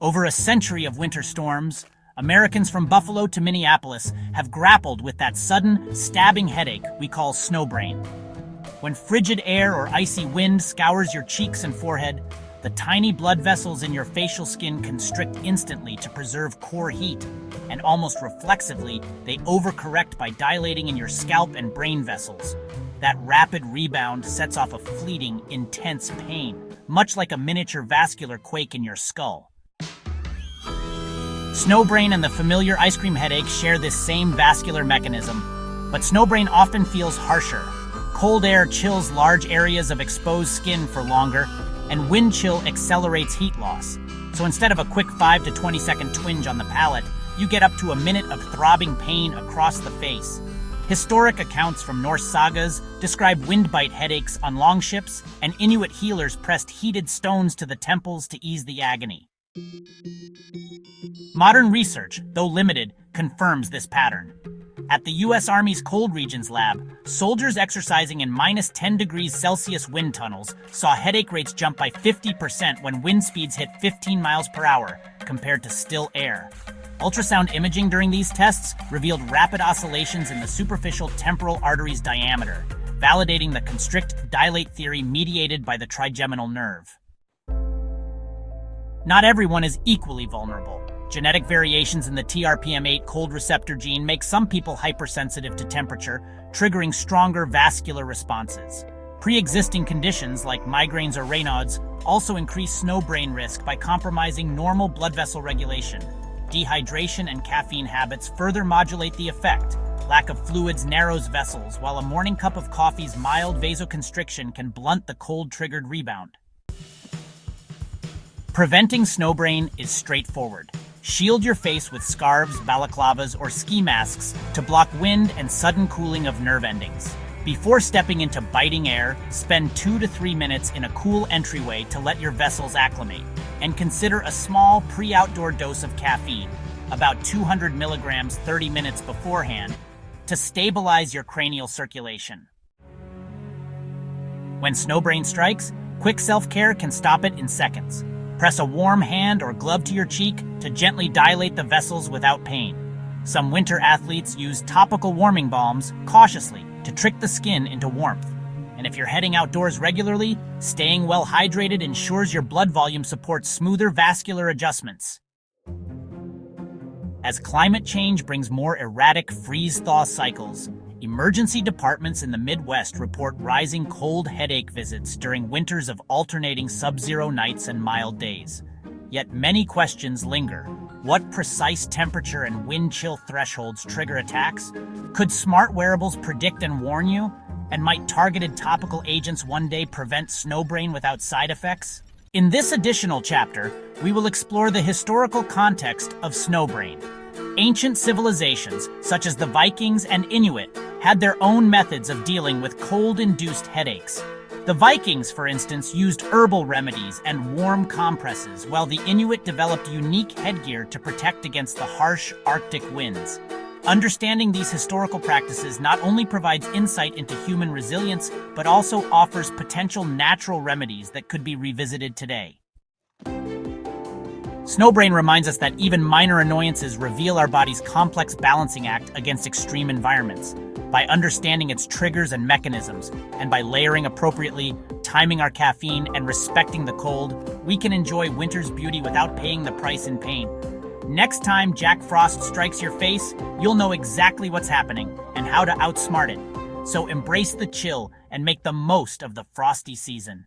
Over a century of winter storms, Americans from Buffalo to Minneapolis have grappled with that sudden, stabbing headache we call snow brain. When frigid air or icy wind scours your cheeks and forehead, the tiny blood vessels in your facial skin constrict instantly to preserve core heat, and almost reflexively, they overcorrect by dilating in your scalp and brain vessels. That rapid rebound sets off a fleeting, intense pain, much like a miniature vascular quake in your skull. Snowbrain and the familiar ice cream headache share this same vascular mechanism, but snowbrain often feels harsher. Cold air chills large areas of exposed skin for longer, and wind chill accelerates heat loss. So instead of a quick 5 to 20 second twinge on the palate, you get up to a minute of throbbing pain across the face. Historic accounts from Norse sagas describe windbite headaches on longships, and Inuit healers pressed heated stones to the temples to ease the agony. Modern research, though limited, confirms this pattern. At the U.S. Army's Cold Regions Lab, soldiers exercising in minus 10 degrees Celsius wind tunnels saw headache rates jump by 50% when wind speeds hit 15 miles per hour, compared to still air. Ultrasound imaging during these tests revealed rapid oscillations in the superficial temporal artery's diameter, validating the constrict-dilate theory mediated by the trigeminal nerve. Not everyone is equally vulnerable. Genetic variations in the TRPM8 cold receptor gene make some people hypersensitive to temperature, triggering stronger vascular responses. Pre-existing conditions like migraines or Raynaud's also increase snowbrain risk by compromising normal blood vessel regulation. Dehydration and caffeine habits further modulate the effect. Lack of fluids narrows vessels, while a morning cup of coffee's mild vasoconstriction can blunt the cold-triggered rebound. Preventing snowbrain is straightforward. Shield your face with scarves, balaclavas, or ski masks to block wind and sudden cooling of nerve endings. Before stepping into biting air, spend 2 to 3 minutes in a cool entryway to let your vessels acclimate, and consider a small pre-outdoor dose of caffeine, about 200 milligrams 30 minutes beforehand, to stabilize your cranial circulation. When snowbrain strikes, quick self-care can stop it in seconds. Press a warm hand or glove to your cheek to gently dilate the vessels without pain. Some winter athletes use topical warming balms cautiously to trick the skin into warmth. And if you're heading outdoors regularly, staying well hydrated ensures your blood volume supports smoother vascular adjustments. As climate change brings more erratic freeze-thaw cycles, emergency departments in the Midwest report rising cold headache visits during winters of alternating sub-zero nights and mild days. Yet many questions linger. What precise temperature and wind chill thresholds trigger attacks? Could smart wearables predict and warn you? And might targeted topical agents one day prevent snowbrain without side effects? In this additional chapter, we will explore the historical context of snowbrain. Ancient civilizations, such as the Vikings and Inuit, had their own methods of dealing with cold-induced headaches. The Vikings, for instance, used herbal remedies and warm compresses, while the Inuit developed unique headgear to protect against the harsh Arctic winds. Understanding these historical practices not only provides insight into human resilience, but also offers potential natural remedies that could be revisited today. Snowbrain reminds us that even minor annoyances reveal our body's complex balancing act against extreme environments. By understanding its triggers and mechanisms, and by layering appropriately, timing our caffeine, and respecting the cold, we can enjoy winter's beauty without paying the price in pain. Next time Jack Frost strikes your face, you'll know exactly what's happening and how to outsmart it. So embrace the chill and make the most of the frosty season.